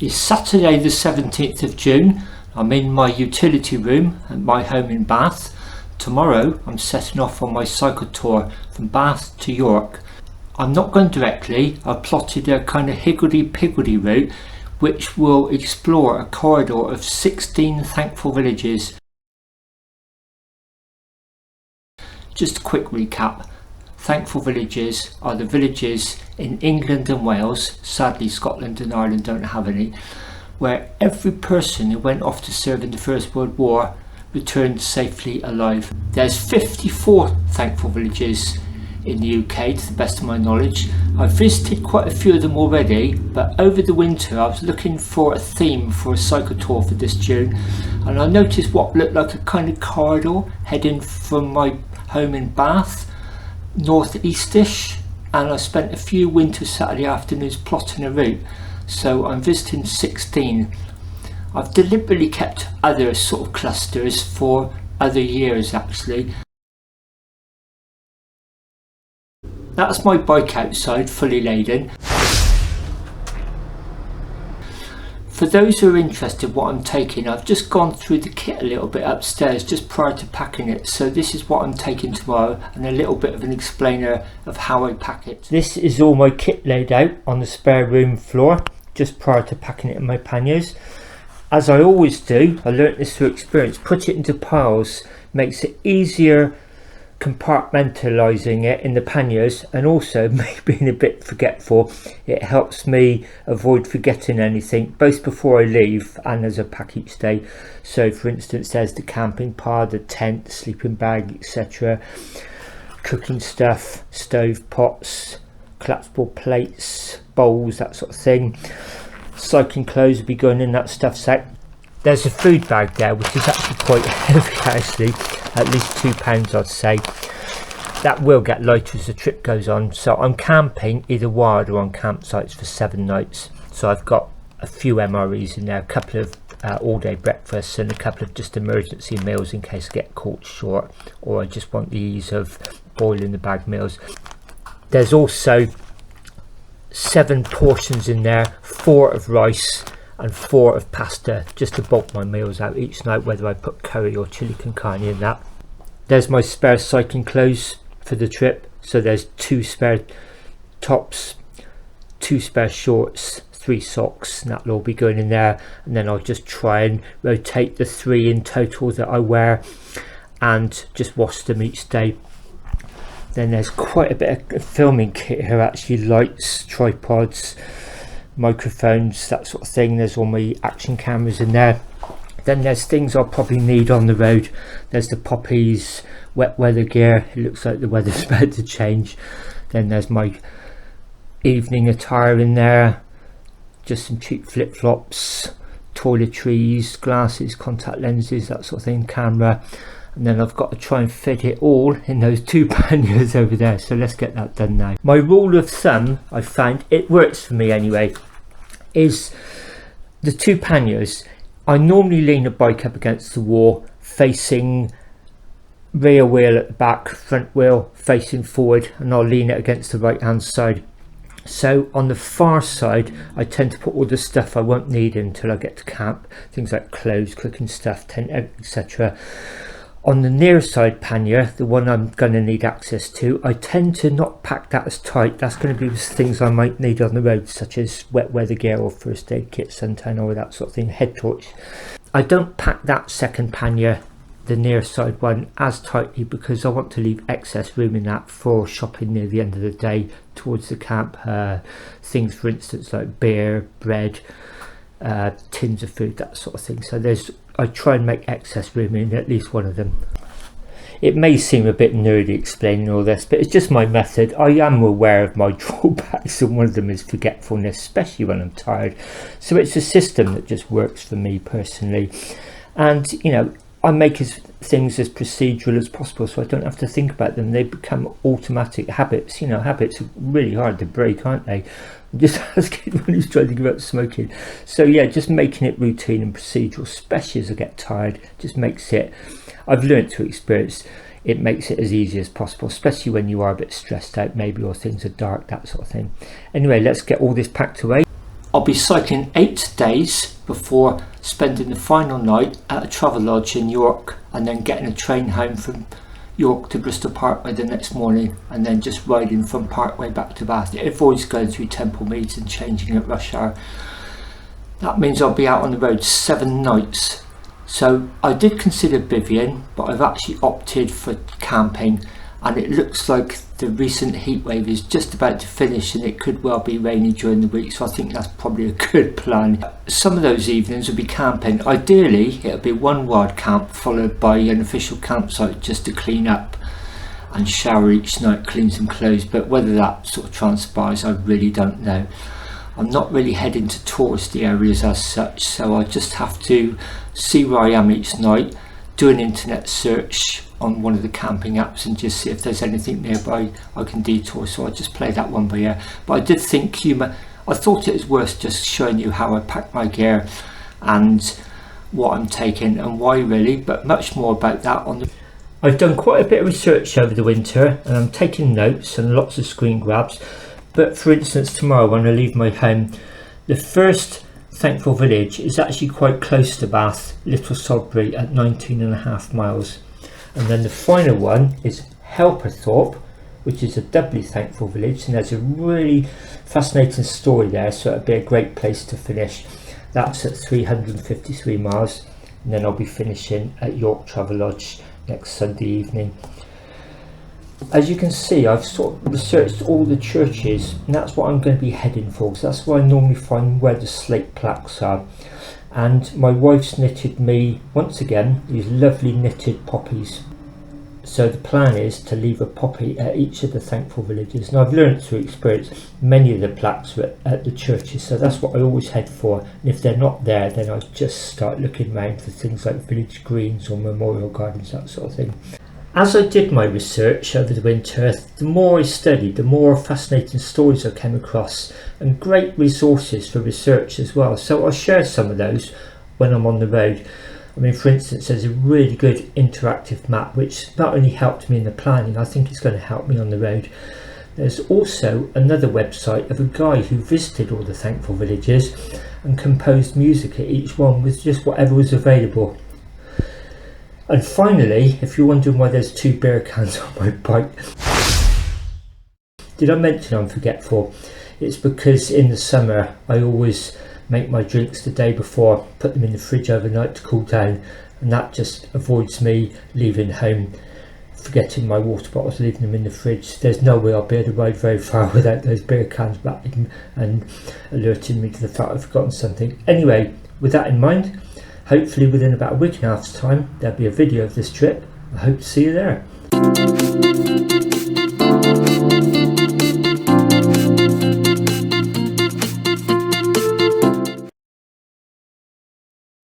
It's Saturday the 17th of June. I'm in my utility room at my home in Bath. Tomorrow I'm setting off on my cycle tour from Bath to York. I'm not going directly. I've plotted a kind of higgledy-piggledy route which will explore a corridor of 16 thankful villages. Just a quick recap. Thankful villages are the villages in England and Wales, sadly Scotland and Ireland don't have any, where every person who went off to serve in the First World War returned safely alive. There's 54 thankful villages in the UK to the best of my knowledge. I've visited quite a few of them already, but over the winter I was looking for a theme for a cycle tour for this June, and I noticed what looked like a kind of corridor heading from my home in Bath northeastish, and I spent a few winter Saturday afternoons plotting a route, so I'm visiting 16. I've deliberately kept other sort of clusters for other years actually. That's my bike outside, fully laden. For those who are interested what I'm taking, I've just gone through the kit a little bit upstairs just prior to packing it. So this is what I'm taking tomorrow and a little bit of an explainer of how I pack it. This is all my kit laid out on the spare room floor just prior to packing it in my panniers. As I always do, I learnt this through experience, put it into piles makes it easier compartmentalizing it in the panniers, and also me being a bit forgetful, it helps me avoid forgetting anything both before I leave and as I pack each day. So for instance, there's the camping pod, the tent, the sleeping bag, etc., cooking stuff, stove pots, collapsible plates, bowls, that sort of thing. Cycling clothes will be going in that stuff set. There's a food bag there which is actually quite heavy actually, at least 2 pounds I'd say. That will get lighter as the trip goes on. So I'm camping either wild or on campsites for 7 nights. So I've got a few MREs in there, a couple of all day breakfasts and a couple of just emergency meals in case I get caught short or I just want the ease of boiling the bag meals. There's also 7 portions in there, 4 of rice and 4 of pasta, just to bulk my meals out each night, whether I put curry or chili con carne in that. There's my spare cycling clothes for the trip, so there's 2 spare tops, 2 spare shorts, 3 socks, and that'll all be going in there, and then I'll just try and rotate the 3 in total that I wear and just wash them each day. Then there's quite a bit of filming kit here actually, lights, tripods, microphones, that sort of thing. There's all my action cameras in there. Then there's things I'll probably need on the road. There's the poppies, wet weather gear, it looks like the weather's about to change. Then there's my evening attire in there, just some cheap flip-flops, toiletries, glasses, contact lenses, that sort of thing, camera. And then I've got to try and fit it all in those 2 panniers over there, so let's get that done now. My rule of thumb, I found, it works for me anyway, is the 2 panniers. I normally lean a bike up against the wall, facing rear wheel at the back, front wheel facing forward, and I'll lean it against the right hand side. So on the far side I tend to put all the stuff I won't need until I get to camp, things like clothes, cooking stuff, tent, etc. On the near side pannier, the one I'm going to need access to, I tend to not pack that as tight. That's going to be things I might need on the road, such as wet weather gear or first aid kit, suntan or that sort of thing, head torch. I don't pack that second pannier, the near side one, as tightly because I want to leave excess room in that for shopping near the end of the day towards the camp. Things for instance like beer, bread, tins of food, that sort of thing. So I try and make excess room in at least one of them. It may seem a bit nerdy explaining all this, but it's just my method. I am aware of my drawbacks, and one of them is forgetfulness, especially when I'm tired. So it's a system that just works for me personally. And you know, I make things as procedural as possible so I don't have to think about them. They become automatic habits. You know, habits are really hard to break, aren't they? Just ask anyone who's trying to give up smoking. So yeah, just making it routine and procedural, especially as I get tired, just makes it, I've learned through experience, it makes it as easy as possible, especially when you are a bit stressed out maybe, or things are dark, that sort of thing. Anyway, let's get all this packed away. I'll be cycling 8 days before spending the final night at a travel lodge in York, and then getting a train home from York to Bristol Parkway the next morning, and then just riding from Parkway back to Bath. It avoids going through Temple Meads and changing at rush hour. That means I'll be out on the road 7 nights. So I did consider bivvying, but I've actually opted for camping, and it looks like the recent heat wave is just about to finish, and it could well be rainy during the week, so I think that's probably a good plan. Some of those evenings will be camping. Ideally it'll be one wild camp followed by an official campsite just to clean up and shower each night, clean some clothes, but whether that sort of transpires I really don't know. I'm not really heading to touristy areas as such, so I just have to see where I am each night, do an internet search on one of the camping apps and just see if there's anything nearby I can detour, so I just play that one by ear. But I did think I thought it was worth just showing you how I pack my gear and what I'm taking and why really, but much more about that on the... I've done quite a bit of research over the winter and I'm taking notes and lots of screen grabs. But for instance, tomorrow when I leave my home, the first Thankful Village is actually quite close to Bath, Little Sodbury, at 19.5 miles. And then the final one is Helperthorpe, which is a doubly Thankful Village, and there's a really fascinating story there, so it'll be a great place to finish. That's at 353 miles, and then I'll be finishing at York Travelodge next Sunday evening. As you can see, I've sort of researched all the churches, and that's what I'm going to be heading for, because that's where I normally find where the slate plaques are. And my wife's knitted me, once again, these lovely knitted poppies. So the plan is to leave a poppy at each of the Thankful Villages. And I've learned through experience, many of the plaques are at the churches, so that's what I always head for. And if they're not there, then I just start looking around for things like village greens or memorial gardens, that sort of thing. As I did my research over the winter, the more I studied, the more fascinating stories I came across, and great resources for research as well. So I'll share some of those when I'm on the road. I mean, for instance, there's a really good interactive map which not only helped me in the planning, I think it's going to help me on the road. There's also another website of a guy who visited all the Thankful Villages and composed music at each one with just whatever was available. And finally, if you're wondering why there's 2 beer cans on my bike, did I mention I'm forgetful? It's because in the summer I always make my drinks the day before, put them in the fridge overnight to cool down, and that just avoids me leaving home forgetting my water bottles, leaving them in the fridge. There's no way I'll be able to ride very far without those beer cans back and alerting me to the fact I've forgotten something. Anyway, with that in mind, hopefully within about a week and a half's time there'll be a video of this trip. I hope to see you there.